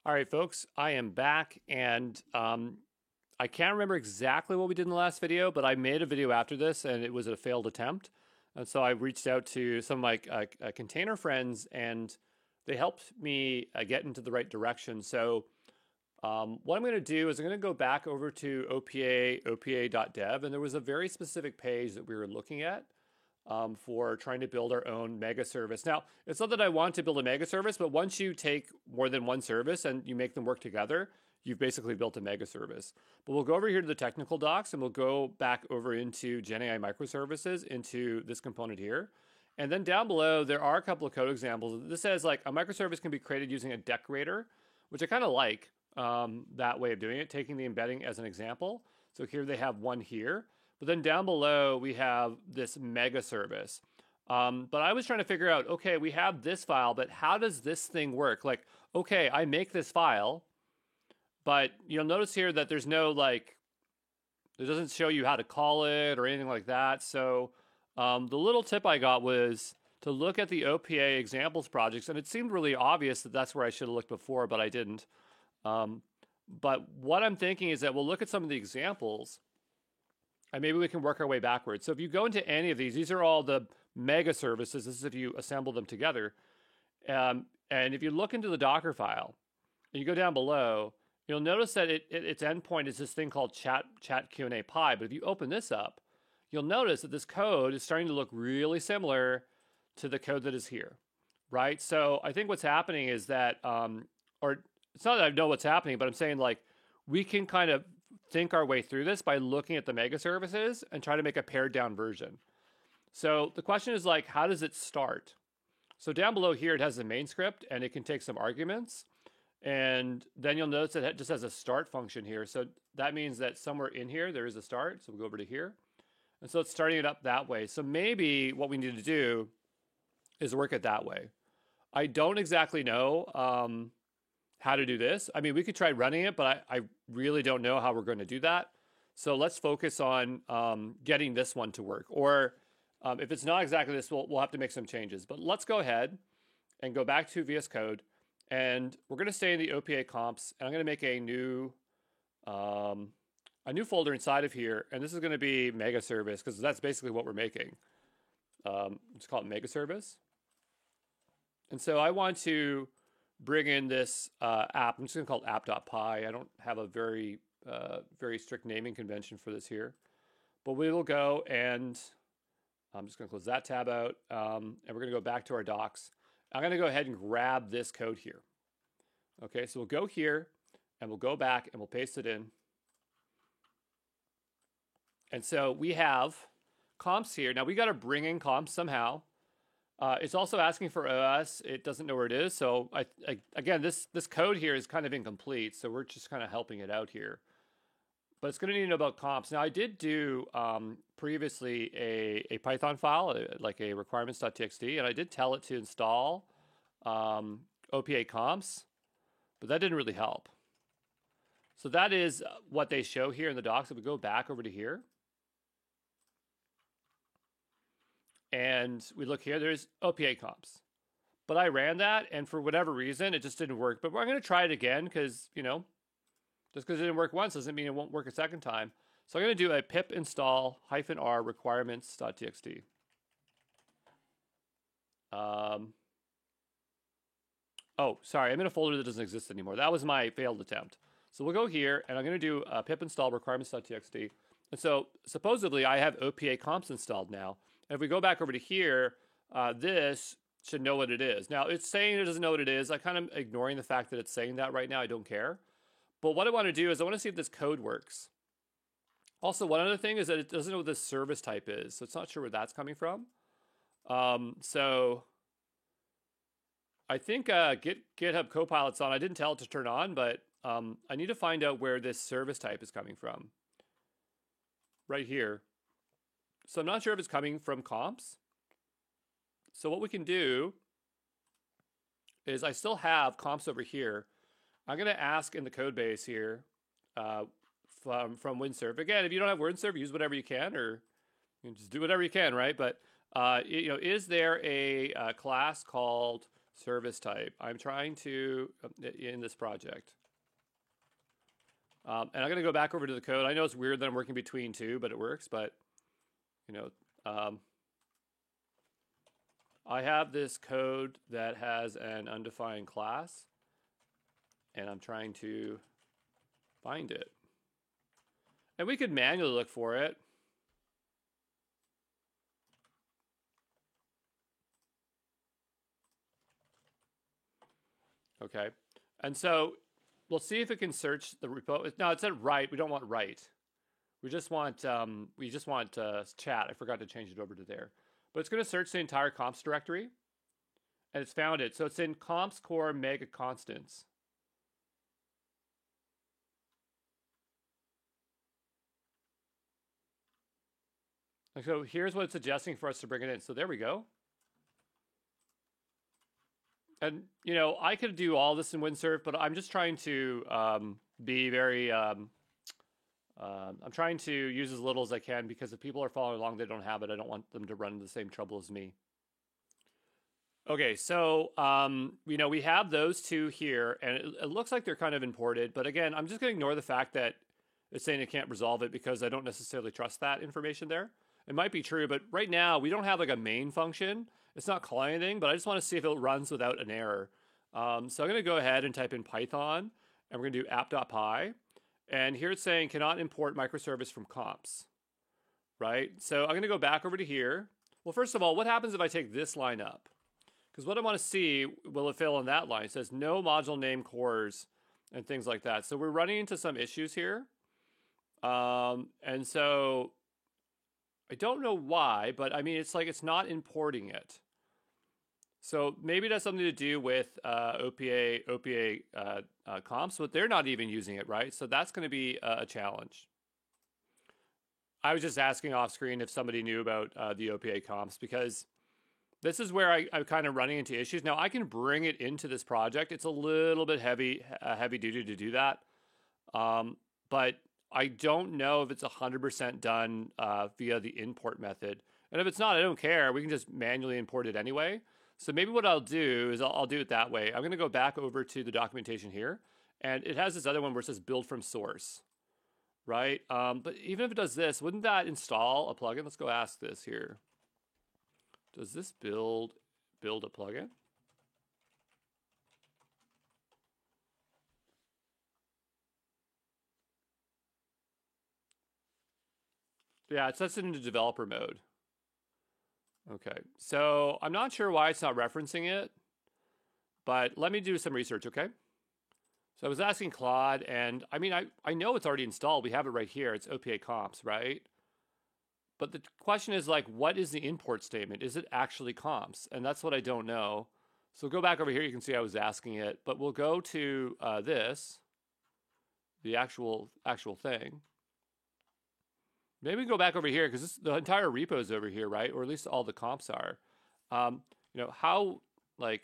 All right, folks, I am back, and I can't remember exactly what we did in the last video, but I made a video after this, and it was a failed attempt. And so I reached out to some of my container friends, and they helped me get into the right direction. So what I'm going to do is I'm going to go back over to opa.dev, and there was a very specific page that we were looking at for trying to build our own mega service. Now, it's not that I want to build a mega service, but once you take more than one service and you make them work together, you've basically built a mega service. But we'll go over here to the technical docs and we'll go back over into GenAI microservices into this component here. And then down below, there are a couple of code examples. This says like a microservice can be created using a decorator, which I kind of like that way of doing it, taking the embedding as an example. So here they have one here. But then down below, we have this mega service. But I was trying to figure out, okay, we have this file, but how does this thing work? Like, okay, I make this file, but you'll notice here that there's no like, it doesn't show you how to call it or anything like that. So the little tip I got was to look at the OPA examples projects, and it seemed really obvious that that's where I should have looked before, but I didn't. But what I'm thinking is that we'll look at some of the examples, and maybe we can work our way backwards. So if you go into any of these are all the mega services. This is if you assemble them together. And if you look into the Docker file, and you go down below, you'll notice that its endpoint is this thing called chat Q&A Pi. But if you open this up, you'll notice that this code is starting to look really similar to the code that is here, right? So I think what's happening is that, or it's not that I know what's happening, but I'm saying like we can kind of think our way through this by looking at the mega services and try to make a pared down version. So the question is like, how does it start? So down below here, it has the main script and it can take some arguments. And then you'll notice that it just has a start function here. So that means that somewhere in here, there is a start. So we'll go over to here. And so it's starting it up that way. So maybe what we need to do is work it that way. I don't exactly know how to do this. I mean, we could try running it, but I really don't know how we're going to do that. So let's focus on getting this one to work. Or if it's not exactly this, we'll have to make some changes. But let's go ahead and go back to VS Code. And we're going to stay in the OPA comps. And I'm going to make a new folder inside of here. And this is going to be mega service, because that's basically what we're making. Let's call it mega service. And so I want to bring in this app. I'm just going to call it app.py. I don't have a very strict naming convention for this here. But we will go and I'm just going to close that tab out. And we're going to go back to our docs. I'm going to go ahead and grab this code here. Okay, so we'll go here and we'll go back and we'll paste it in. And so we have comps here. Now we got to bring in comps somehow. It's also asking for OS. It doesn't know where it is. So again, this code here is kind of incomplete. So we're just kind of helping it out here. But it's going to need to know about comps. Now I did do previously a Python file, like a requirements.txt, and I did tell it to install OPA comps, but that didn't really help. So that is what they show here in the docs. If we go back over to here, and we look here, there's OPA comps. But I ran that, and for whatever reason, it just didn't work. But we're going to try it again because, you know, just because it didn't work once doesn't mean it won't work a second time. So I'm going to do a pip install -r requirements.txt. Oh, sorry, I'm in a folder that doesn't exist anymore. That was my failed attempt. So we'll go here, and I'm going to do pip install requirements.txt. And so supposedly I have OPA comps installed now. And if we go back over to here, this should know what it is. Now, it's saying it doesn't know what it is. I'm kind of ignoring the fact that it's saying that right now. I don't care. But what I want to do is I want to see if this code works. Also, one other thing is that it doesn't know what this service type is. So it's not sure where that's coming from. So I think GitHub Copilot's on. I didn't tell it to turn on, but I need to find out where this service type is coming from. Right here. So I'm not sure if it's coming from comps. So what we can do is I still have comps over here. I'm going to ask in the code base here from Windsurf. Again, if you don't have Windsurf, use whatever you can, or you can just do whatever you can, right? But you know, is there a class called service type. I'm trying to, in this project. And I'm going to go back over to the code. I know it's weird that I'm working between two, but it works. But, you know, I have this code that has an undefined class, and I'm trying to find it. And we could manually look for it. Okay. And so we'll see if it can search the repo. No, it said write. We don't want write. We just want chat. I forgot to change it over to there. But it's going to search the entire comps directory, and it's found it. So it's in comps core mega constants. And so here's what it's suggesting for us to bring it in. So there we go. And, you know, I could do all this in Windsurf, but I'm just trying to be very, I'm trying to use as little as I can, because if people are following along, they don't have it. I don't want them to run into the same trouble as me. Okay, so, you know, we have those two here, and it looks like they're kind of imported. But again, I'm just going to ignore the fact that it's saying it can't resolve it, because I don't necessarily trust that information there. It might be true, but right now we don't have like a main function. It's not calling anything, but I just want to see if it runs without an error. So I'm going to go ahead and type in Python, and we're going to do app.py. And here it's saying cannot import microservice from comps, right? So I'm going to go back over to here. Well, first of all, what happens if I take this line up? Because what I want to see, will it fail on that line? It says no module name cores and things like that. So we're running into some issues here. And so I don't know why, but I mean, it's like it's not importing it. So maybe that's something to do with OPA comps, but they're not even using it, right? So that's going to be a challenge. I was just asking off screen if somebody knew about the OPA comps, because this is where I'm kind of running into issues. Now I can bring it into this project. It's a little bit heavy duty to do that. But I don't know if it's 100% done via the import method. And if it's not, I don't care. We can just manually import it anyway. So maybe what I'll do is I'll do it that way. I'm going to go back over to the documentation here. And it has this other one where it says build from source, right? But even if it does this, wouldn't that install a plugin? Let's go ask this here. Does this build a plugin? Yeah, it sets it into developer mode. Okay, so I'm not sure why it's not referencing it, but let me do some research, okay? So I was asking Claude, and I mean, I know it's already installed. We have it right here. It's OPA comps, right? But the question is, like, what is the import statement? Is it actually comps? And that's what I don't know. So go back over here. You can see I was asking it, but we'll go to this, the actual thing. Maybe we go back over here, because the entire repo is over here, right? Or at least all the comps are. You know, how, like,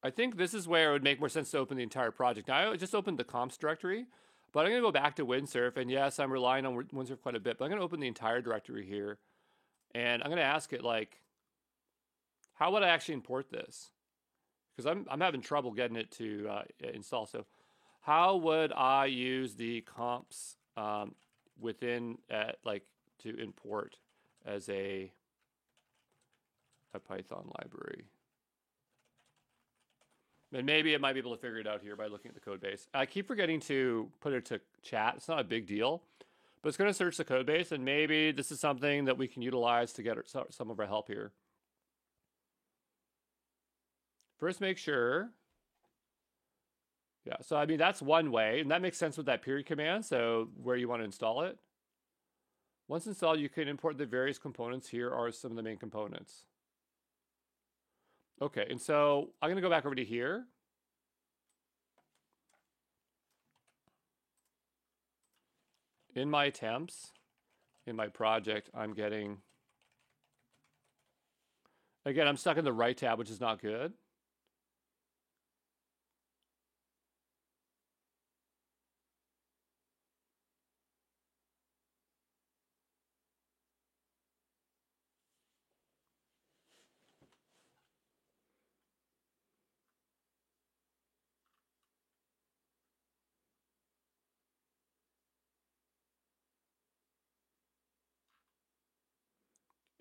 I think this is where it would make more sense to open the entire project. Now, I just opened the comps directory, but I'm going to go back to Windsurf. And yes, I'm relying on Windsurf quite a bit, but I'm going to open the entire directory here. And I'm going to ask it, like, how would I actually import this? Because I'm having trouble getting it to install. So how would I use the comps within like to import as a Python library? And maybe it might be able to figure it out here by looking at the code base. I keep forgetting to put it to chat. It's not a big deal, but it's going to search the code base, and maybe this is something that we can utilize to get some of our help here. First, make sure. Yeah, so I mean, that's one way, and that makes sense with that period command, so where you want to install it. Once installed, you can import the various components. Here are some of the main components. Okay, and so I'm going to go back over to here. In my attempts, in my project, I'm getting, again, I'm stuck in the right tab, which is not good.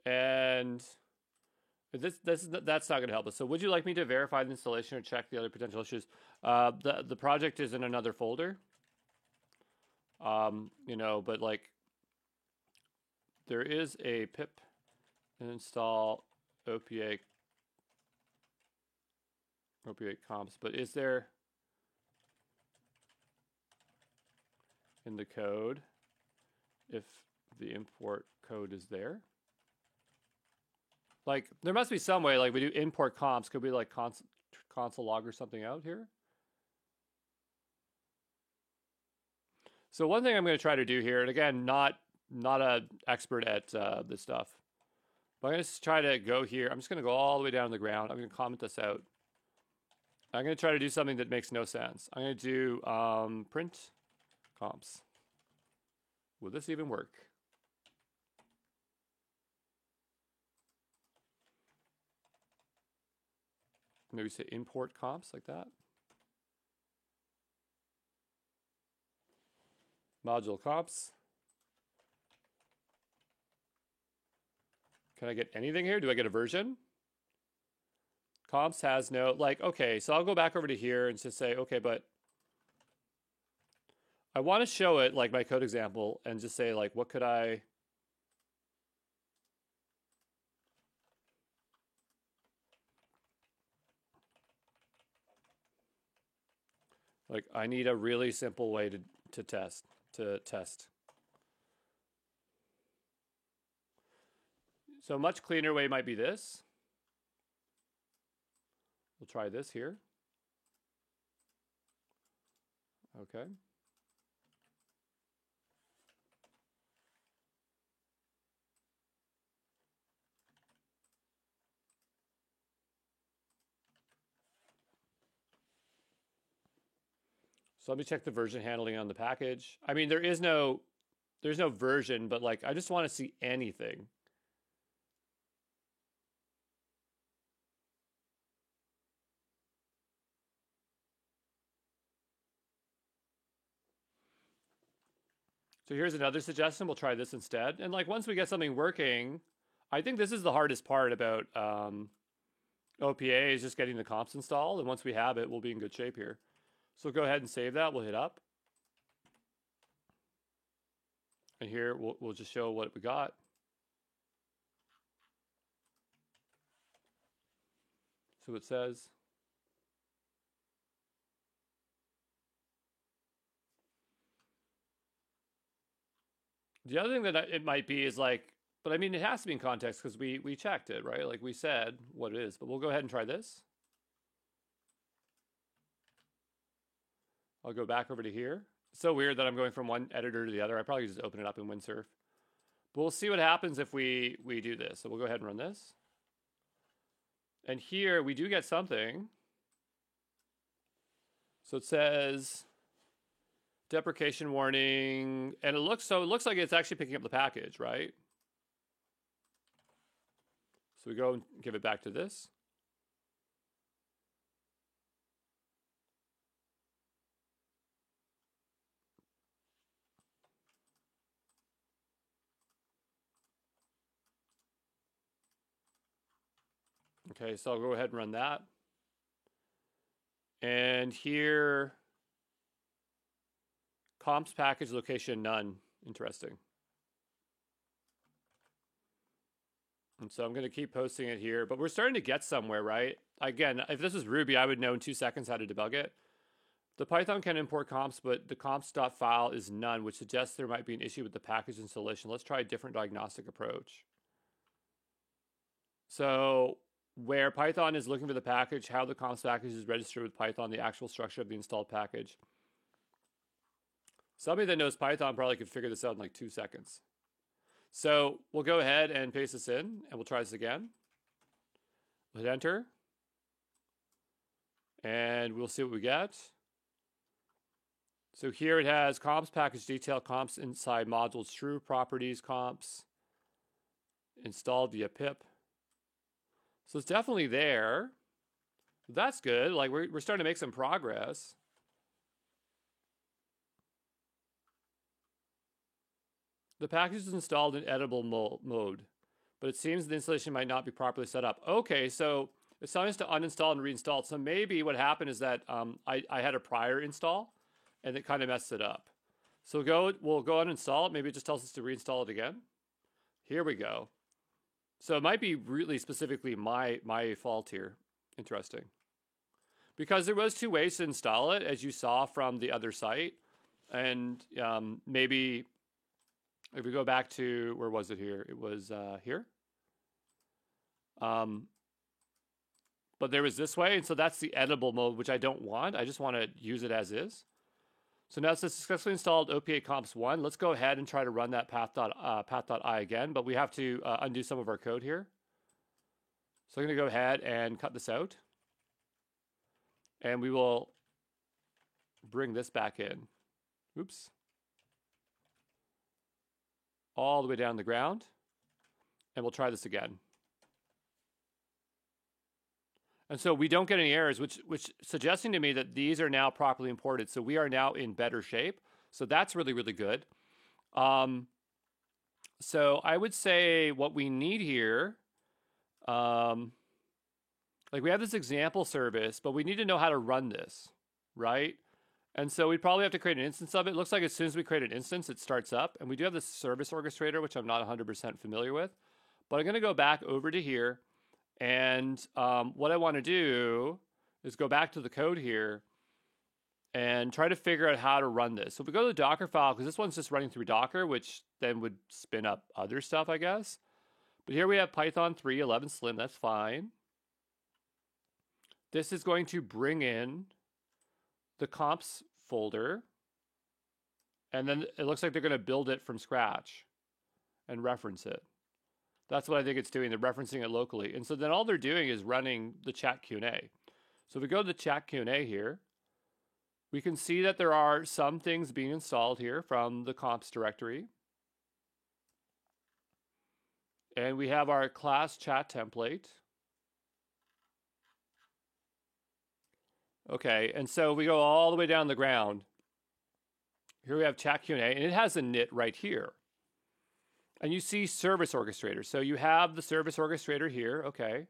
And that's not going to help us. So would you like me to verify the installation or check the other potential issues? The project is in another folder. You know, but like there is a pip install OPA comps, but is there in the code if the import code is there? Like there must be some way, like we do import comps, could we like console log or something out here? So one thing I'm going to try to do here, and again, not an expert at this stuff, but I'm going to try to go here. I'm just going to go all the way down to the ground. I'm going to comment this out. I'm going to try to do something that makes no sense. I'm going to do print comps. Will this even work? Maybe say import comps like that. Module comps. Can I get anything here? Do I get a version? Comps has no, like, okay, so I'll go back over to here and just say, okay, but I want to show it like my code example and just say like, what could I, like, I need a really simple way to test. So a much cleaner way might be this. We'll try this here. Okay. So let me check the version handling on the package. I mean, there's no version, but like, I just want to see anything. So here's another suggestion. We'll try this instead. And like, once we get something working, I think this is the hardest part about OPA is just getting the comps installed. And once we have it, we'll be in good shape here. So go ahead and save that. We'll hit up. And here we'll just show what we got. So it says, the other thing that it might be is like, but I mean, it has to be in context because we checked it, right? Like we said what it is, but we'll go ahead and try this. I'll go back over to here. It's so weird that I'm going from one editor to the other. I probably just open it up in Windsurf. But we'll see what happens if we do this. So we'll go ahead and run this. And here we do get something. So it says deprecation warning, and it looks like it's actually picking up the package, right? So we go and give it back to this. Okay, so I'll go ahead and run that. And here, comps package location none. Interesting. And so I'm going to keep posting it here, but we're starting to get somewhere, right? Again, if this was Ruby, I would know in 2 seconds how to debug it. The Python can import comps, but the comps.file is none, which suggests there might be an issue with the package installation. Let's try a different diagnostic approach. So where Python is looking for the package, how the comps package is registered with Python, the actual structure of the installed package. Somebody that knows Python probably could figure this out in like 2 seconds. So we'll go ahead and paste this in, and we'll try this again. We'll hit enter. And we'll see what we get. So here it has comps package detail, comps inside modules, true properties, comps installed via pip. So it's definitely there. That's good. Like we're starting to make some progress. The package is installed in editable mode. but it seems the installation might not be properly set up. Okay, so it's telling us to uninstall and reinstall. So maybe what happened is that I had a prior install, and it kind of messed it up. So we'll go uninstall it. Maybe it just tells us to reinstall it again. Here we go. So it might be really specifically my fault here. Interesting. Because there was two ways to install it, as you saw from the other site. And maybe if we go back to, where was it here? It was here. But there was this way, and so that's the editable mode, which I don't want. I just want to use it as is. So now it says successfully installed OPA comps 1. Let's go ahead and try to run that path.i again, but we have to undo some of our code here. So I'm going to go ahead and cut this out. And we will bring this back in. Oops. All the way down the ground. And we'll try this again. And so we don't get any errors, which suggesting to me that these are now properly imported. So we are now in better shape. So that's really, really good. So I would say what we need here, like we have this example service, but we need to know how to run this, right? And so we probably have to create an instance of it. It looks like as soon as we create an instance, it starts up. And we do have this service orchestrator, which I'm not 100% familiar with. But I'm going to go back over to here. And what I want to do is go back to the code here and try to figure out how to run this. So if we go to the Docker file, because this one's just running through Docker, which then would spin up other stuff, I guess. But here we have Python 3.11 Slim. That's fine. This is going to bring in the comps folder. And then it looks like they're going to build it from scratch and reference it. That's what I think it's doing. They're referencing it locally. And so then all they're doing is running the chat Q&A. So if we go to the chat Q&A here, we can see that there are some things being installed here from the comps directory. And we have our class chat template. Okay, and so we go all the way down the ground. Here we have chat Q&A, and it has a init right here. And you see service orchestrator. So you have the service orchestrator here, okay.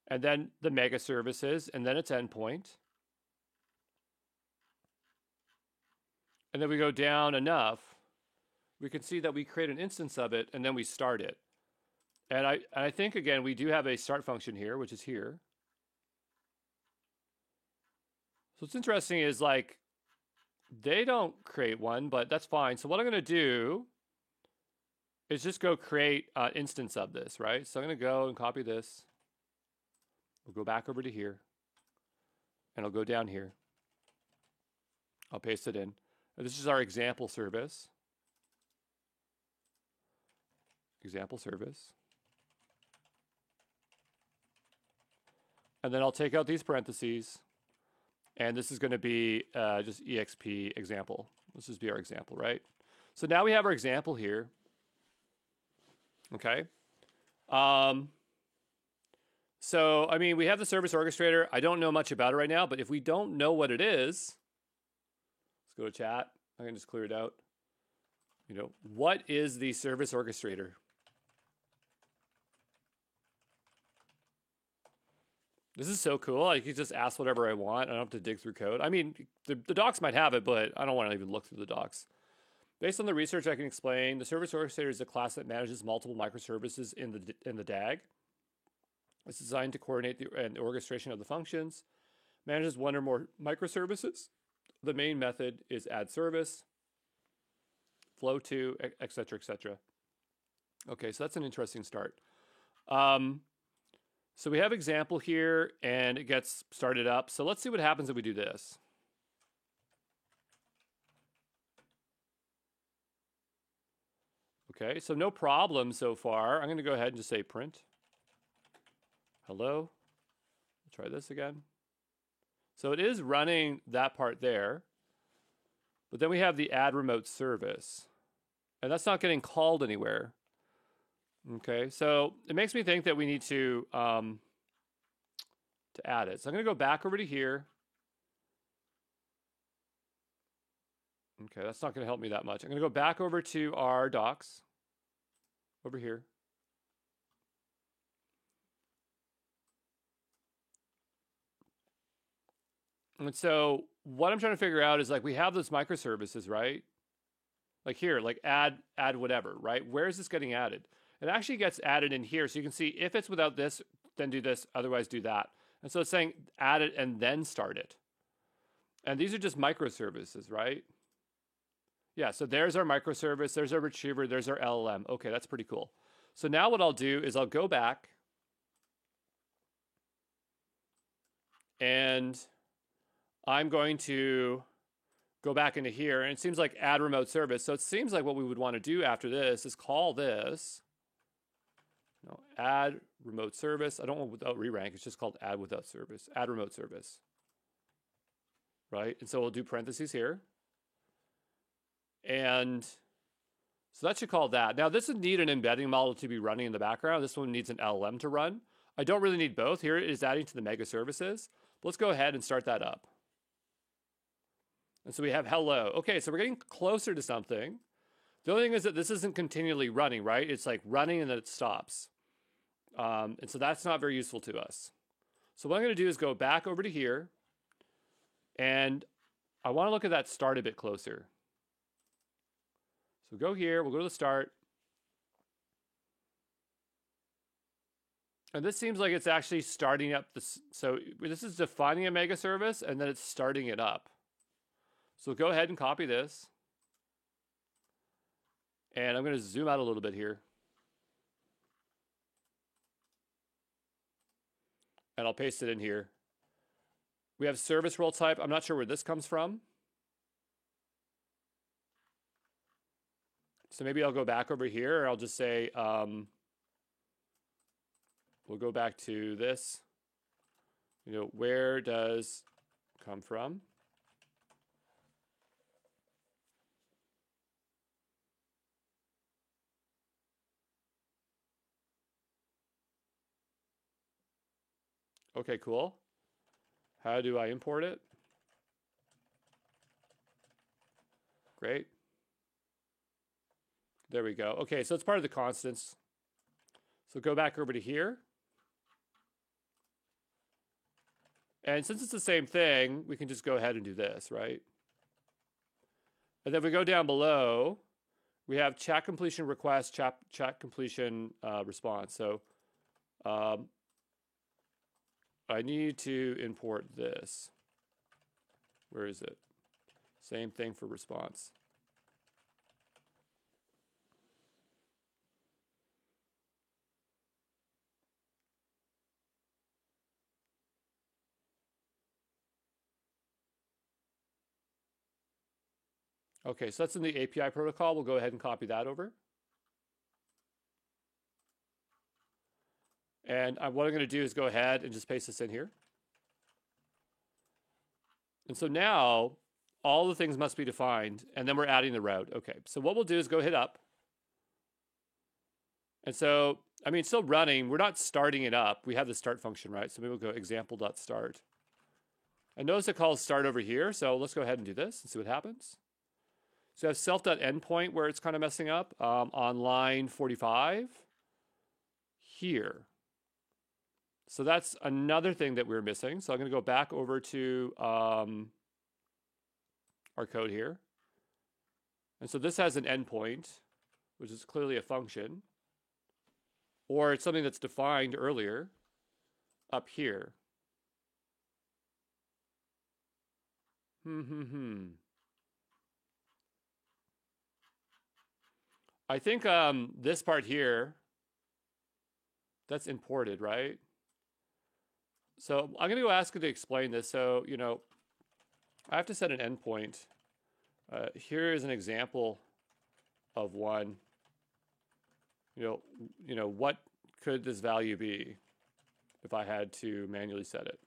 And then the mega services, and then its endpoint. And then we go down enough, we can see that we create an instance of it, and then we start it. And I think, again, we do have a start function here, which is here. So what's interesting is, like, they don't create one, but that's fine. So what I'm going to do is just go create an instance of this, right? So I'm going to go and copy this. We'll go back over to here. And I'll go down here. I'll paste it in. And this is our example service. Example service. And then I'll take out these parentheses. And this is going to be just exp example. Let's just be our example, right? So now we have our example here. Okay. So, I mean, we have the service orchestrator. I don't know much about it right now, but if we don't know what it is, let's go to chat. I can just clear it out. You know, what is the service orchestrator? This is so cool. I can just ask whatever I want. I don't have to dig through code. I mean, the docs might have it, but I don't want to even look through the docs. Based on the research I can explain, the service orchestrator is a class that manages multiple microservices in the DAG. It's designed to coordinate the orchestration of the functions, manages one or more microservices. The main method is add service, flow to, etc., etc. Okay, so that's an interesting start. So we have example here, and it gets started up. So let's see what happens if we do this. Okay, so no problem so far. I'm going to go ahead and just say print. Hello. Try this again. So it is running that part there. But then we have the add remote service. And that's not getting called anywhere. Okay, so it makes me think that we need to add it. So I'm going to go back over to here. Okay, that's not going to help me that much. I'm going to go back over to our docs over here. And so what I'm trying to figure out is like we have those microservices, right? Like here, like add whatever, right? Where is this getting added? It actually gets added in here. So you can see if it's without this, then do this, otherwise do that. And so it's saying add it and then start it. And these are just microservices, right? Yeah, so there's our microservice, there's our retriever, there's our LLM. Okay, that's pretty cool. So now what I'll do is I'll go back and I'm going to go back into here, and it seems like add remote service. So it seems like what we would want to do after this is call this, add remote service. I don't want without re-rank. It's just called add without service, add remote service, right? And so we'll do parentheses here. And so that should call that. Now this would need an embedding model to be running in the background. This one needs an LLM to run. I don't really need both. Here it is adding to the mega services. But let's go ahead and start that up. And so we have hello. Okay, so we're getting closer to something. The only thing is that this isn't continually running, right? It's like running and then it stops. And so that's not very useful to us. So what I'm going to do is go back over to here. And I want to look at that start a bit closer. So go here. We'll go to the start. And this seems like it's actually starting up this. So this is defining a mega service and then it's starting it up. So go ahead and copy this. And I'm going to zoom out a little bit here. And I'll paste it in here. We have service role type. I'm not sure where this comes from. So maybe I'll go back over here, or I'll just say, we'll go back to this. Where does come from? Okay, cool. How do I import it? Great. There we go. Okay, so it's part of the constants. So go back over to here. And since it's the same thing, we can just go ahead and do this, right? And then we go down below, we have chat completion request, chat completion response. So I need to import this. Where is it? Same thing for response. Okay, so that's in the API protocol. We'll go ahead and copy that over. And what I'm going to do is go ahead and just paste this in here. And so now all the things must be defined, and then we're adding the route. Okay, so what we'll do is go hit up. And so, I mean, it's still running. We're not starting it up. We have the start function, right? So maybe we'll go example.start. And notice it calls start over here. So let's go ahead and do this and see what happens. So I have self.endpoint where it's kind of messing up on line 45 here. So that's another thing that we're missing. So I'm going to go back over to our code here. And so this has an endpoint, which is clearly a function. Or it's something that's defined earlier up here. I think this part here, that's imported, right? So I'm going to go ask it to explain this. So, I have to set an endpoint. Here is an example of one. What could this value be if I had to manually set it?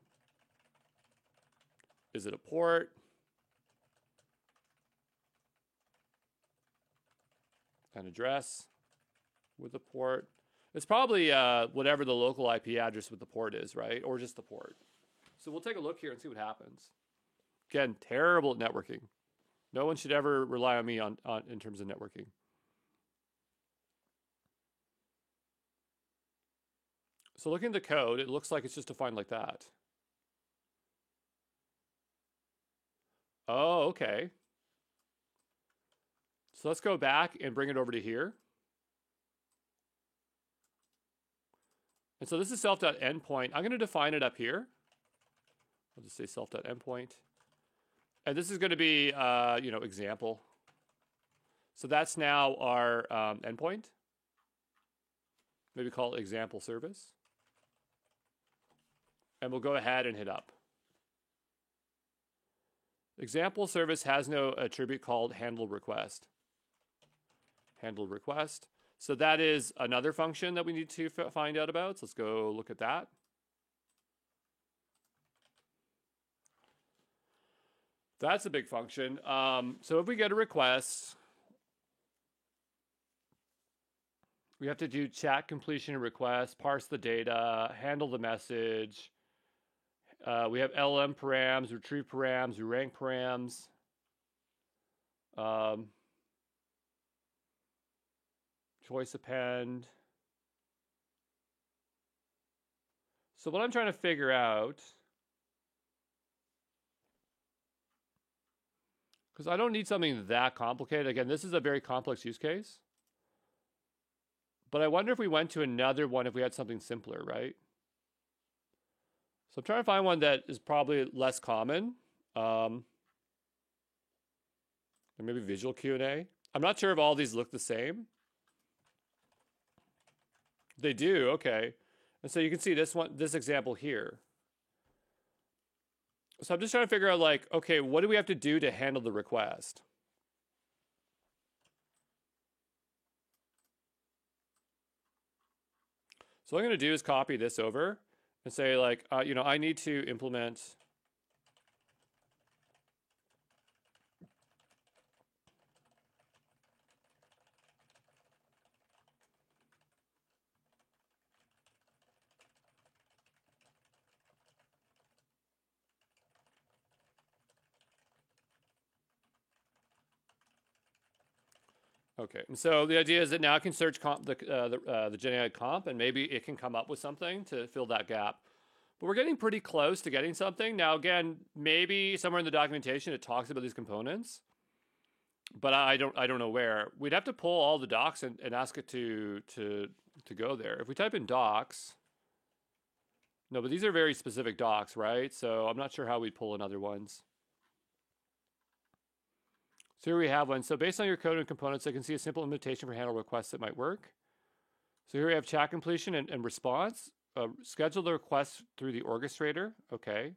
Is it a port? An address with a port? It's probably whatever the local IP address with the port is, right? Or just the port. So we'll take a look here and see what happens. Again, terrible at networking. No one should ever rely on me in terms of networking. So looking at the code, it looks like it's just defined like that. Oh, okay. So let's go back and bring it over to here. And so this is self.endpoint. I'm going to define it up here. I'll just say self.endpoint. And this is going to be, example. So that's now our endpoint. Maybe call it example service. And we'll go ahead and hit up. Example service has no attribute called handle request. Handle request. So that is another function that we need to find out about. So let's go look at that. That's a big function. So if we get a request, we have to do chat completion and request, parse the data, handle the message. We have LM params, retrieve params, rank params. Choice append. So what I'm trying to figure out, because I don't need something that complicated. Again, this is a very complex use case. But I wonder if we went to another one if we had something simpler, right? So I'm trying to find one that is probably less common. Or maybe visual Q&A. I'm not sure if all these look the same. They do, okay. And so you can see this example here. So I'm just trying to figure out, like, okay, what do we have to do to handle the request? So what I'm going to do is copy this over and say, like, I need to implement Okay, and so the idea is that now I can search the GenAI comp, and maybe it can come up with something to fill that gap. But we're getting pretty close to getting something. Now, again, maybe somewhere in the documentation it talks about these components, but I don't know where. We'd have to pull all the docs and ask it to go there. If we type in docs, no, but these are very specific docs, right? So I'm not sure how we'd pull in other ones. So here we have one. So based on your code and components, I can see a simple implementation for handle requests that might work. So here we have chat completion and response. Schedule the request through the orchestrator. Okay.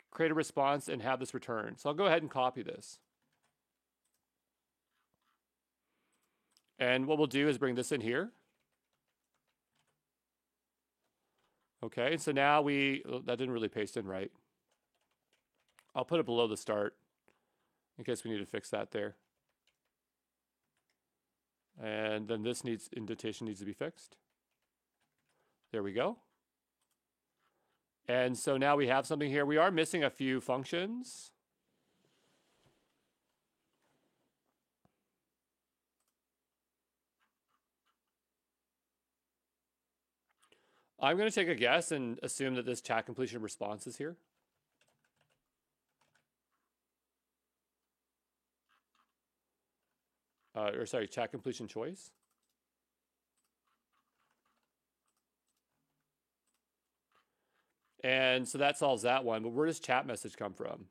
Create a response and have this return. So I'll go ahead and copy this. And what we'll do is bring this in here. Okay, and so now that didn't really paste in right. I'll put it below the start in case we need to fix that there. And then this indentation needs to be fixed. There we go. And so now we have something here. We are missing a few functions. I'm going to take a guess and assume that this chat completion response is here. Chat completion choice. And so that solves that one, but where does chat message come from?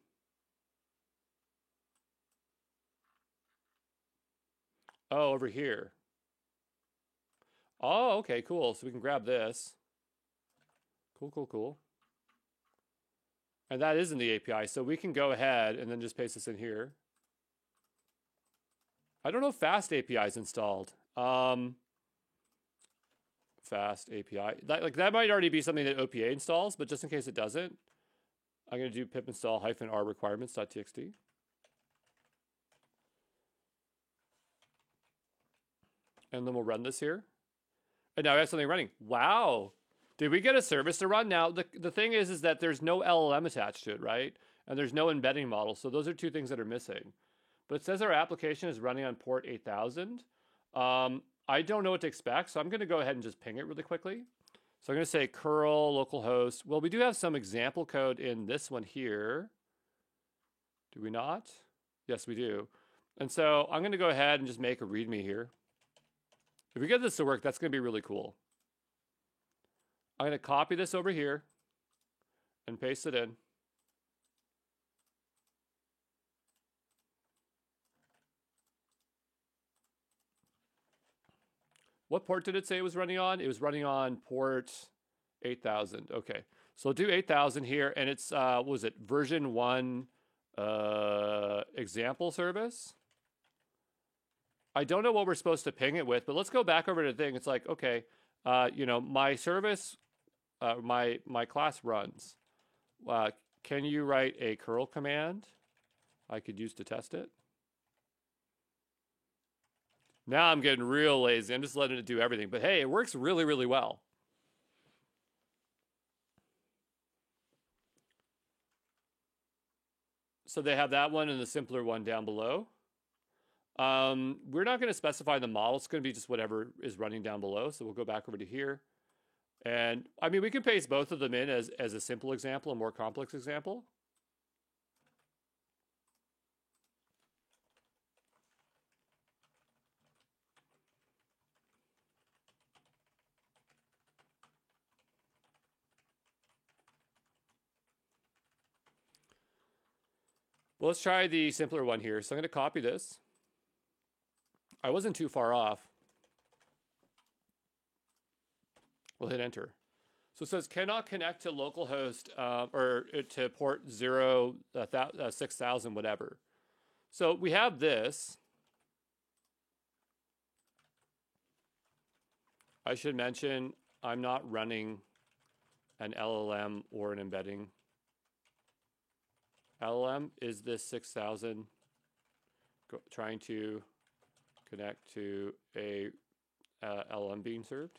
Oh, over here. Oh, okay, cool. So we can grab this. Cool. And that is in the API, so we can go ahead and then just paste this in here. I don't know if Fast API is installed. Fast API. That might already be something that OPA installs, but just in case it doesn't, I'm going to do pip install -r requirements.txt. And then we'll run this here. And now we have something running. Wow. Did we get a service to run? Now, the thing is that there's no LLM attached to it, right? And there's no embedding model. So those are two things that are missing. But it says our application is running on port 8000. I don't know what to expect, so I'm going to go ahead and just ping it really quickly. So I'm going to say curl localhost. Well, we do have some example code in this one here. Do we not? Yes, we do. And so I'm going to go ahead and just make a README here. If we get this to work, that's going to be really cool. I'm going to copy this over here and paste it in. What port did it say it was running on? It was running on port 8000. Okay, so I'll do 8000 here, and it's what was it, version 1 example service. I don't know what we're supposed to ping it with, but let's go back over to the thing. It's like, okay, you know, my service, my class runs. Can you write a curl command I could use to test it? Now I'm getting real lazy. I'm just letting it do everything. But hey, it works really, really well. So they have that one and the simpler one down below. We're not going to specify the model. It's going to be just whatever is running down below. So we'll go back over to here. And I mean, we can paste both of them in as a simple example, a more complex example. Well, let's try the simpler one here. So I'm going to copy this. I wasn't too far off. We'll hit enter. So it says cannot connect to localhost or to port 6000, whatever. So we have this. I should mention I'm not running an LLM or an embedding. LLM is this 6000 trying to connect to a LLM being served.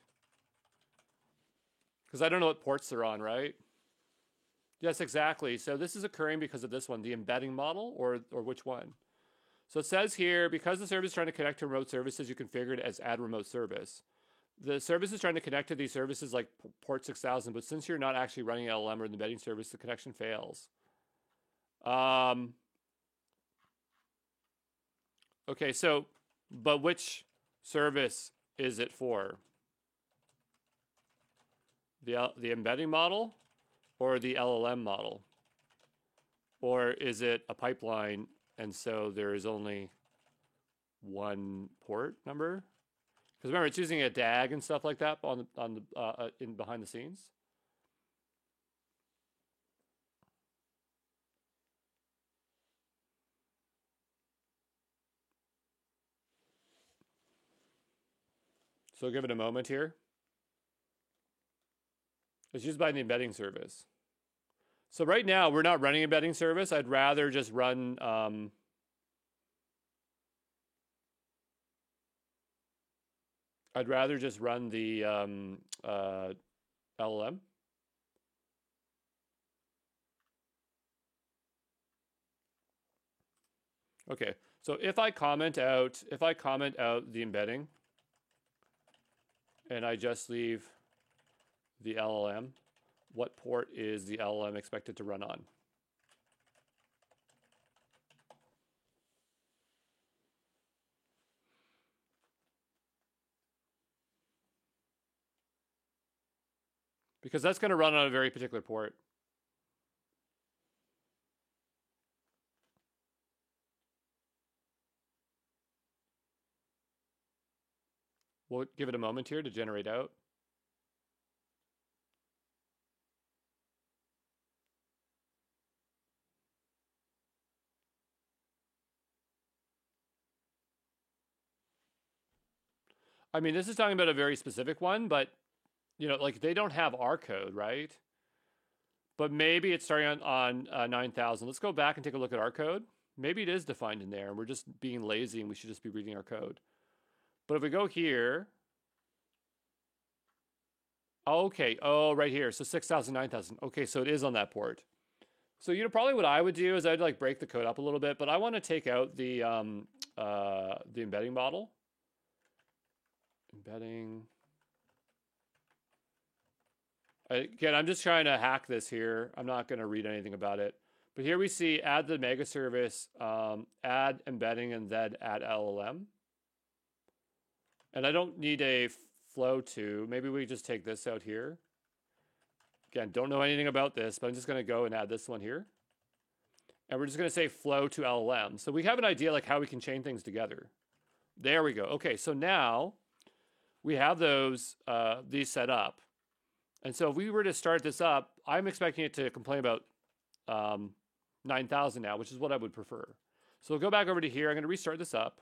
Because I don't know what ports they're on, right? Yes, exactly. So this is occurring because of this one, the embedding model, or which one? So it says here, because the service is trying to connect to remote services, you configure it as add remote service. The service is trying to connect to these services like port 6000, but since you're not actually running LLM or the embedding service, the connection fails. Okay, so, but which service is it for? The embedding model or the LLM model? Or is it a pipeline and so there is only one port number? Because remember, it's using a DAG and stuff like that on the in behind the scenes. So give it a moment here. It's used by the embedding service. So right now, we're not running embedding service. I'd rather just run the LLM. Okay, so if I comment out the embedding, and I just leave the LLM, what port is the LLM expected to run on? Because that's going to run on a very particular port. We'll give it a moment here to generate out. I mean, this is talking about a very specific one, but, you know, like they don't have our code, right? But maybe it's starting on 9000. Let's go back and take a look at our code. Maybe it is defined in there and we're just being lazy and we should just be reading our code. But if we go here, okay, oh, right here. So 6000, 9000. Okay, so it is on that port. So, you know, probably what I would do is I'd like break the code up a little bit, but I want to take out the embedding model. Embedding. Again, I'm just trying to hack this here. I'm not going to read anything about it. But here we see add the mega service, add embedding, and then add LLM. And I don't need a flow to. Maybe we just take this out here. Again, don't know anything about this, but I'm just going to go and add this one here. And we're just going to say flow to LLM. So we have an idea like how we can chain things together. There we go. Okay, so now we have these set up. And so if we were to start this up, I'm expecting it to complain about 9,000 now, which is what I would prefer. So we'll go back over to here. I'm going to restart this up.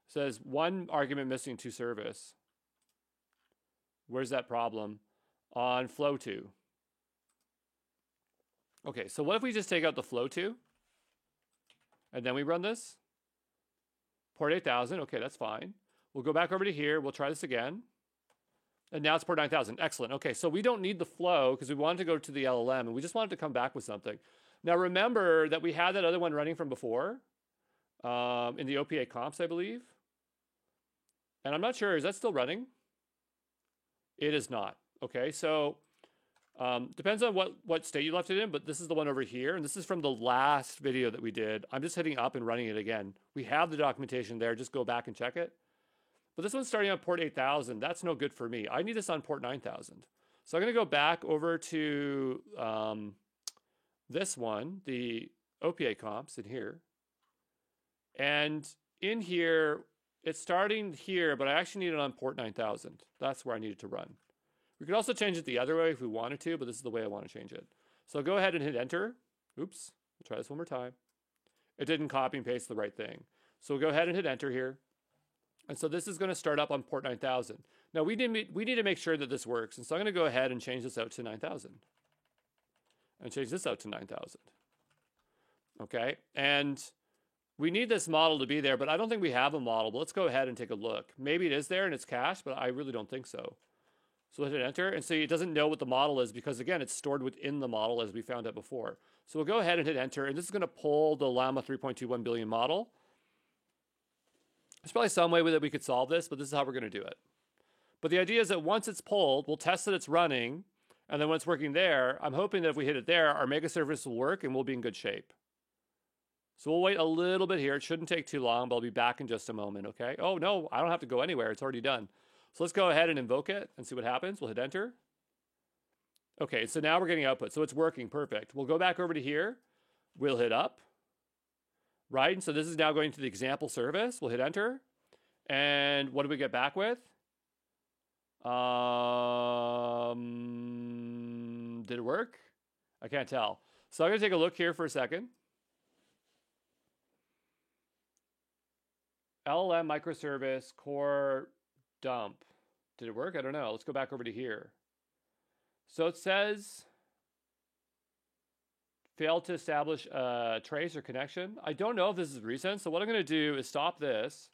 It says one argument missing to service. Where's that problem? On flow to. Okay, so what if we just take out the flow to? And then we run this? Port 8000, okay, that's fine. We'll go back over to here. We'll try this again. And now it's port 9000. Excellent. Okay, so we don't need the flow because we wanted to go to the LLM and we just wanted to come back with something. Now remember that we had that other one running from before in the OPA comps, I believe. And I'm not sure, is that still running? It is not. Okay, so depends on what state you left it in, but this is the one over here. And this is from the last video that we did. I'm just hitting up and running it again. We have the documentation there. Just go back and check it. But this one's starting on port 8000. That's no good for me. I need this on port 9000. So I'm going to go back over to this one, the OPA comps in here. And in here, it's starting here, but I actually need it on port 9000. That's where I need it to run. We could also change it the other way if we wanted to, but this is the way I want to change it. So go ahead and hit enter. Oops, we'll try this one more time. It didn't copy and paste the right thing. So we'll go ahead and hit enter here. And so this is going to start up on port 9000. Now we need to make sure that this works. And so I'm going to go ahead and change this out to 9000. And change this out to 9000. Okay, and we need this model to be there, but I don't think we have a model. But let's go ahead and take a look. Maybe it is there and it's cached, but I really don't think so. So we'll hit enter, and see it doesn't know what the model is because, again, it's stored within the model as we found out before. So we'll go ahead and hit enter, and this is going to pull the Llama 3.21 billion model. There's probably some way that we could solve this, but this is how we're going to do it. But the idea is that once it's pulled, we'll test that it's running, and then when it's working there, I'm hoping that if we hit it there, our mega service will work and we'll be in good shape. So we'll wait a little bit here. It shouldn't take too long, but I'll be back in just a moment, okay? Oh, no, I don't have to go anywhere. It's already done. So let's go ahead and invoke it and see what happens. We'll hit enter. Okay, so now we're getting output. So it's working, perfect. We'll go back over to here. We'll hit up, right? And so this is now going to the example service. We'll hit enter. And what do we get back with? Did it work? I can't tell. So I'm going to take a look here for a second. LLM microservice core dump. Did it work? I don't know. Let's go back over to here. So it says failed to establish a trace or connection. I don't know if this is recent. So what I'm going to do is stop this,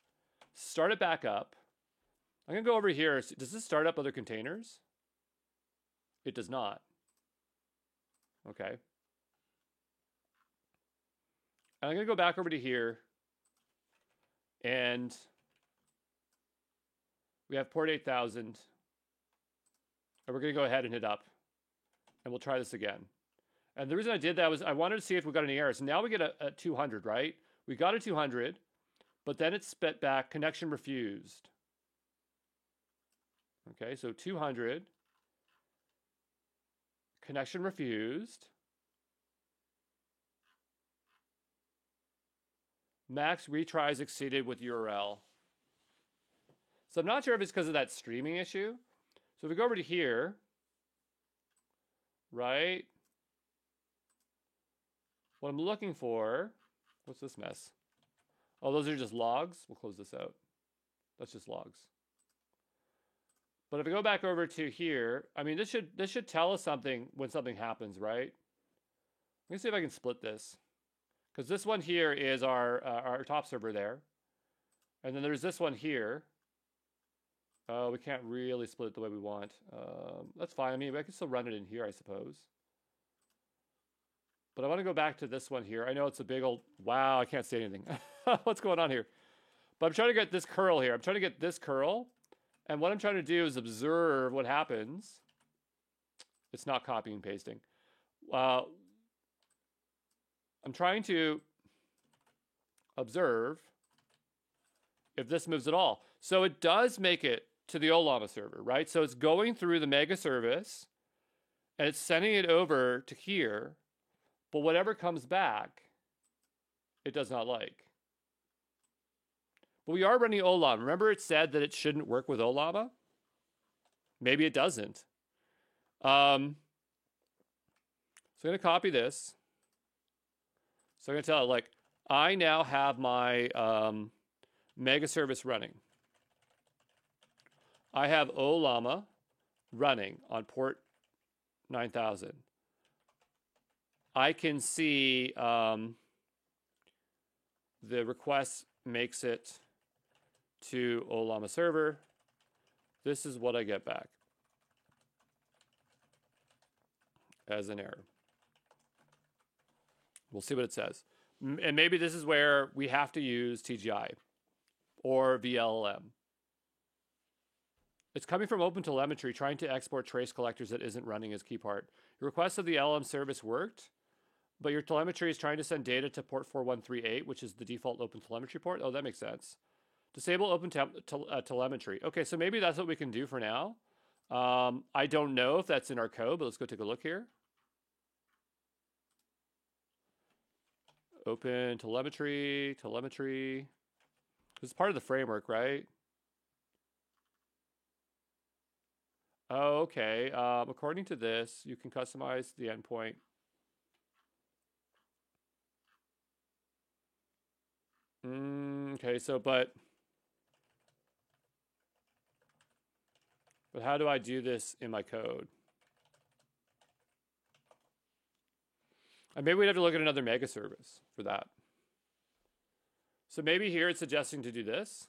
start it back up. I'm going to go over here. Does this start up other containers? It does not. Okay. And I'm going to go back over to here. And we have port 8000. And we're going to go ahead and hit up. And we'll try this again. And the reason I did that was I wanted to see if we got any errors. Now we get a 200, right? We got a 200, but then it spit back connection refused. Okay, so 200. Connection refused. Max retries exceeded with URL. So I'm not sure if it's because of that streaming issue. So if we go over to here, right? What I'm looking for, what's this mess? Oh, those are just logs. We'll close this out. That's just logs. But if I go back over to here, I mean, this should tell us something when something happens, right? Let me see if I can split this. Because this one here is our top server there. And then there's this one here. We can't really split it the way we want. That's fine. I mean, I can still run it in here, I suppose. But I want to go back to this one here. I know it's a big old... Wow, I can't see anything. What's going on here? But I'm trying to get this curl here. I'm trying to get this curl. And what I'm trying to do is observe what happens. It's not copying and pasting. I'm trying to observe if this moves at all. So it does make it to the Ollama server, right? So it's going through the mega service and it's sending it over to here, but whatever comes back, it does not like. But we are running Ollama. Remember it said that it shouldn't work with Ollama? Maybe it doesn't. So I'm going to copy this. So I'm going to tell it, like, I now have my mega service running. I have Ollama running on port 9000. I can see the request makes it to Ollama server. This is what I get back as an error. We'll see what it says. And maybe this is where we have to use TGI or VLLM. It's coming from OpenTelemetry, trying to export trace collectors that isn't running as key part. Your request of the LLM service worked, but your telemetry is trying to send data to port 4138, which is the default OpenTelemetry port. Oh, that makes sense. Disable OpenTelemetry. Okay, so maybe that's what we can do for now. I don't know if that's in our code, but let's go take a look here. OpenTelemetry, telemetry. This is part of the framework, right? Oh, okay. According to this, you can customize the endpoint. Okay, so but how do I do this in my code? And maybe we'd have to look at another mega service for that. So maybe here it's suggesting to do this.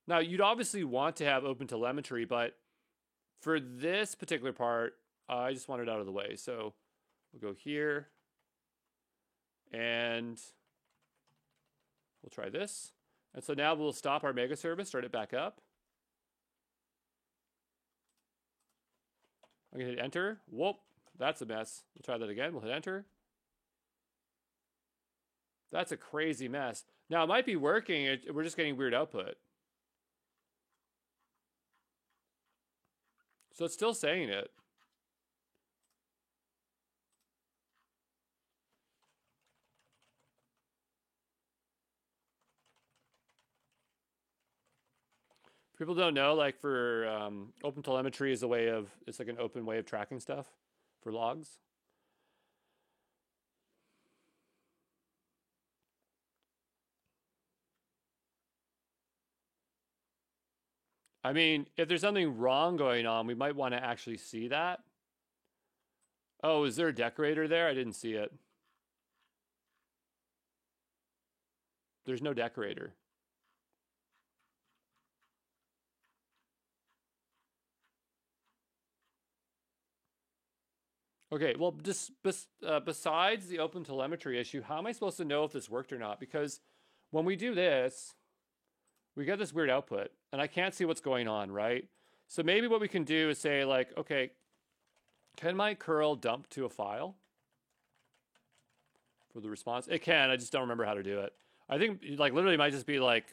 Now, you'd obviously want to have OpenTelemetry, but for this particular part, I just want it out of the way. So we'll go here, and we'll try this. And so now we'll stop our mega service, start it back up. I'm going to hit enter. Whoop, that's a mess. We'll try that again. We'll hit enter. That's a crazy mess. Now, it might be working. We're just getting weird output. So it's still saying it. People don't know, like for OpenTelemetry is a way of, it's like an open way of tracking stuff for logs. I mean, if there's something wrong going on, we might want to actually see that. Oh, is there a decorator there? I didn't see it. There's no decorator. Okay, well, just besides the OpenTelemetry issue, how am I supposed to know if this worked or not? Because when we do this, we get this weird output, and I can't see what's going on, right? So maybe what we can do is say, like, okay, can my curl dump to a file for the response? It can. I just don't remember how to do it. I think, like, literally it might just be like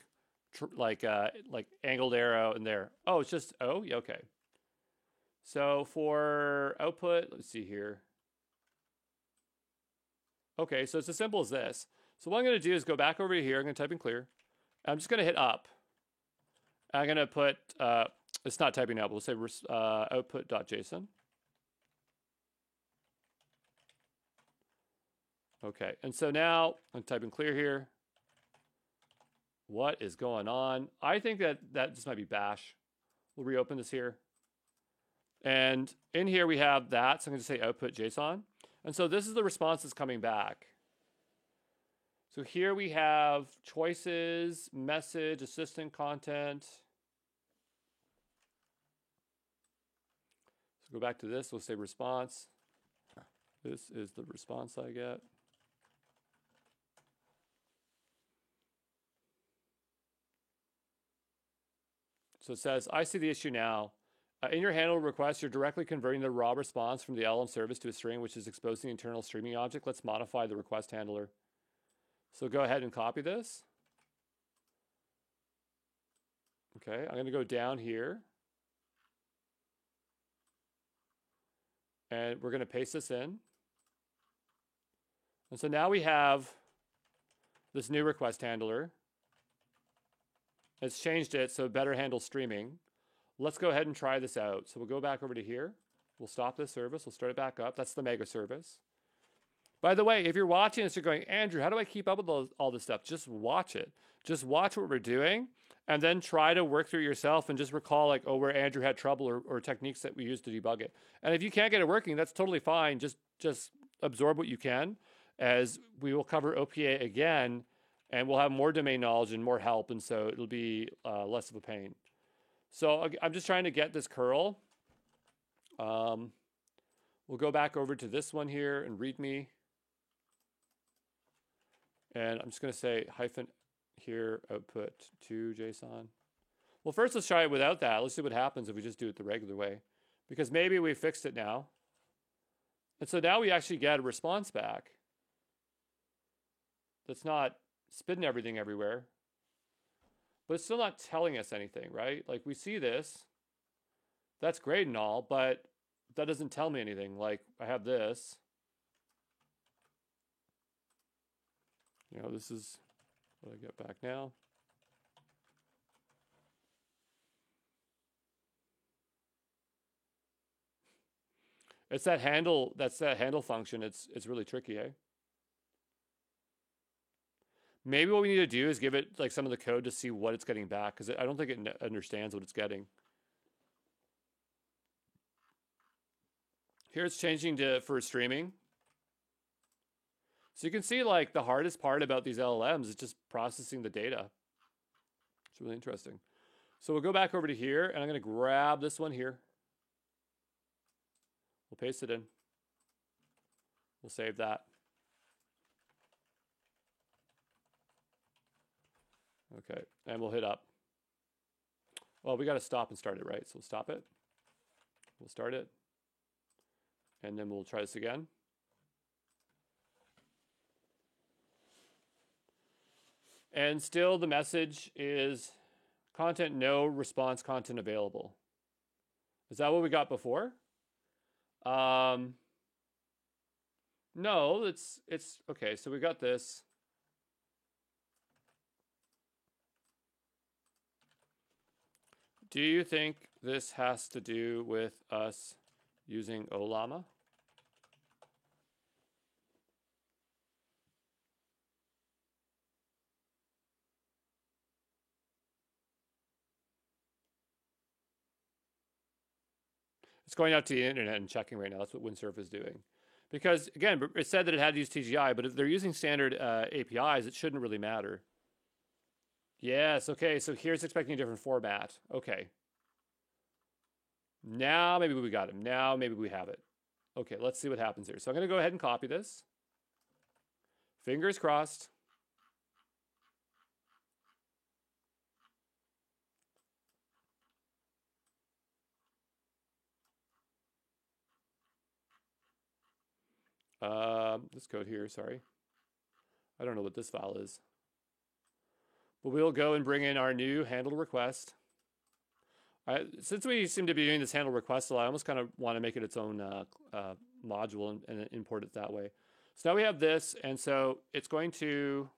angled arrow in there. Oh, it's just yeah, okay. So for output, let's see here. Okay, so it's as simple as this. So what I'm going to do is go back over here. I'm going to type in clear. I'm just going to hit up. I'm going to put, it's not typing out, but we'll say output.json. Okay, and so now I'm typing clear here. What is going on? I think that just might be bash. We'll reopen this here. And in here we have that, so I'm going to say output JSON. And so this is the response that's coming back. So here we have choices, message, assistant content. So go back to this, we'll say response. This is the response I get. So it says, I see the issue now. In your handle request, you're directly converting the raw response from the LLM service to a string, which is exposed to the internal streaming object. Let's modify the request handler. So go ahead and copy this. Okay, I'm going to go down here. And we're going to paste this in. And so now we have this new request handler. It's changed it so it better handles streaming. Let's go ahead and try this out. So we'll go back over to here. We'll stop this service. We'll start it back up. That's the mega service. By the way, if you're watching this, you're going, Andrew, how do I keep up with all this stuff? Just watch it. Just watch what we're doing and then try to work through it yourself and just recall like, oh, where Andrew had trouble or techniques that we used to debug it. And if you can't get it working, that's totally fine. Just absorb what you can, as we will cover OPA again and we'll have more domain knowledge and more help. And so it'll be less of a pain. So I'm just trying to get this curl. We'll go back over to this one here and README. And I'm just going to say hyphen here, output to JSON. Well, first let's try it without that. Let's see what happens if we just do it the regular way. Because maybe we fixed it now. And so now we actually get a response back that's not spitting everything everywhere. But it's still not telling us anything, right? Like we see this. That's great and all, but that doesn't tell me anything. Like I have this. You know, this is what I get back now. It's that handle, that's that handle function. It's really tricky, eh? Maybe what we need to do is give it like some of the code to see what it's getting back, because I don't think it understands what it's getting. Here it's changing for streaming. So you can see like the hardest part about these LLMs is just processing the data. It's really interesting. So we'll go back over to here and I'm going to grab this one here. We'll paste it in. We'll save that. Okay, and we'll hit up. Well, we got to stop and start it, right? So we'll stop it. We'll start it. And then we'll try this again. And still the message is content no, response content available. Is that what we got before? No, it's okay, so we got this. Do you think this has to do with us using Ollama? It's going out to the internet and checking right now. That's what Windsurf is doing. Because, again, it said that it had to use TGI, but if they're using standard APIs, it shouldn't really matter. Yes, okay, so here's expecting a different format. Okay. Now maybe we got it. Now maybe we have it. Okay, let's see what happens here. So I'm going to go ahead and copy this. Fingers crossed. This code here, sorry. I don't know what this file is. But we'll go and bring in our new handle request. Since we seem to be doing this handle request a lot, I almost kind of want to make it its own module and import it that way. So now we have this, and so it's going to,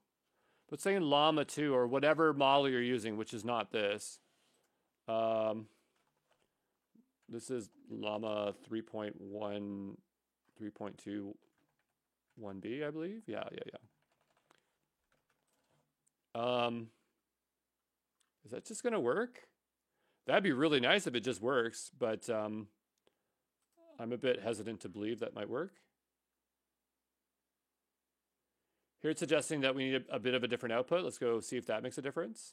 let's say in Llama 2 or whatever model you're using, which is not this. This is Llama 3.1, 3.2, 1B, I believe. Yeah. Is that just going to work? That'd be really nice if it just works, but I'm a bit hesitant to believe that might work. Here it's suggesting that we need a bit of a different output. Let's go see if that makes a difference.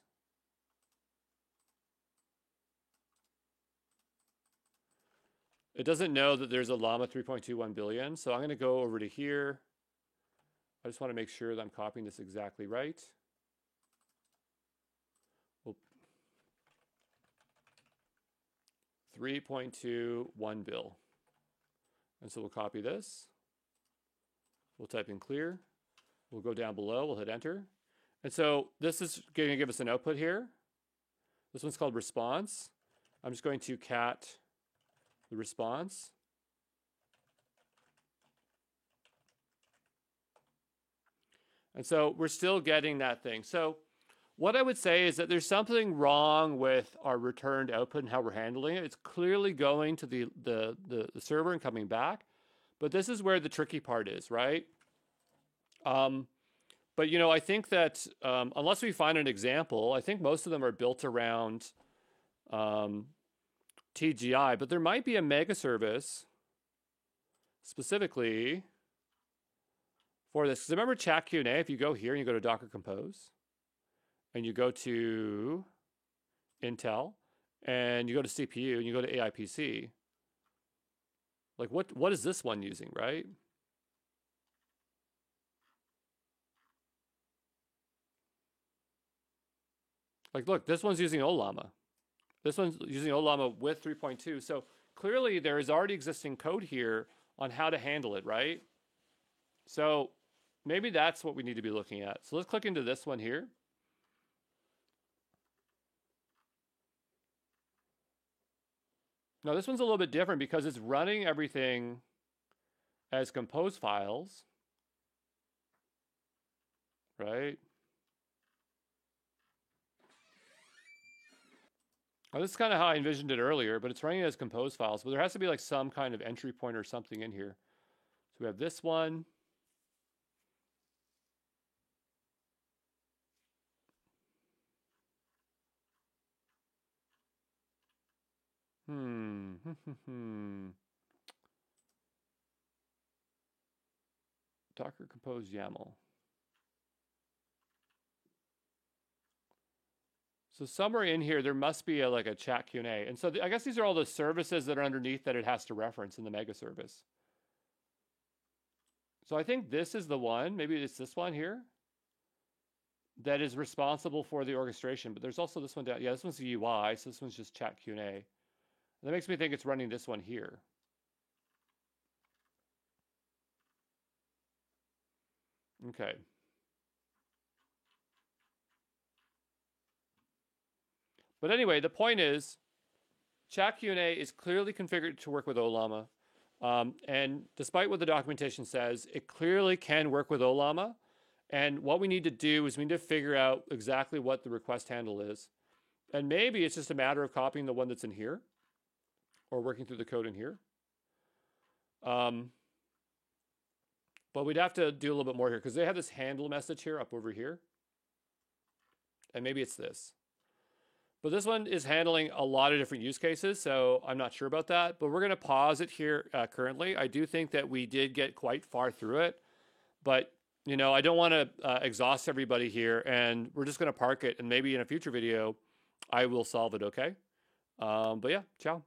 It doesn't know that there's a Llama 3.21 billion, so I'm going to go over to here. I just want to make sure that I'm copying this exactly right. 3.2 1 bill. And so we'll copy this. We'll type in clear. We'll go down below. We'll hit enter. And so this is going to give us an output here. This one's called response. I'm just going to cat the response. And so we're still getting that thing. So what I would say is that there's something wrong with our returned output and how we're handling it. It's clearly going to the server and coming back. But this is where the tricky part is, right? But, you know, I think that unless we find an example, I think most of them are built around TGI. But there might be a mega service specifically for this. Because remember chat Q&A, if you go here and you go to Docker Compose, and you go to Intel, and you go to CPU, and you go to AI PC, like what is this one using, right? Like, look, this one's using Ollama. This one's using Ollama with 3.2. So clearly there is already existing code here on how to handle it, right? So maybe that's what we need to be looking at. So let's click into this one here. Now this one's a little bit different because it's running everything as compose files, right? Well, this is kind of how I envisioned it earlier, but it's running as compose files. But there has to be like some kind of entry point or something in here. So we have this one. Docker Compose YAML. So somewhere in here, there must be like a chat Q&A. And so I guess these are all the services that are underneath that it has to reference in the mega service. So I think this is the one, maybe it's this one here, that is responsible for the orchestration. But there's also this one down. Yeah, this one's the UI, so this one's just chat Q&A. And that makes me think it's running this one here. Okay. But anyway, the point is, chat Q&A is clearly configured to work with Ollama. And despite what the documentation says, it clearly can work with Ollama. And what we need to do is we need to figure out exactly what the request handle is. And maybe it's just a matter of copying the one that's in here or working through the code in here. But we'd have to do a little bit more here because they have this handle message here up over here. And maybe it's this. But this one is handling a lot of different use cases, so I'm not sure about that. But we're going to pause it here currently. I do think that we did get quite far through it. But, you know, I don't want to exhaust everybody here. And we're just going to park it. And maybe in a future video, I will solve it, okay? But yeah, ciao.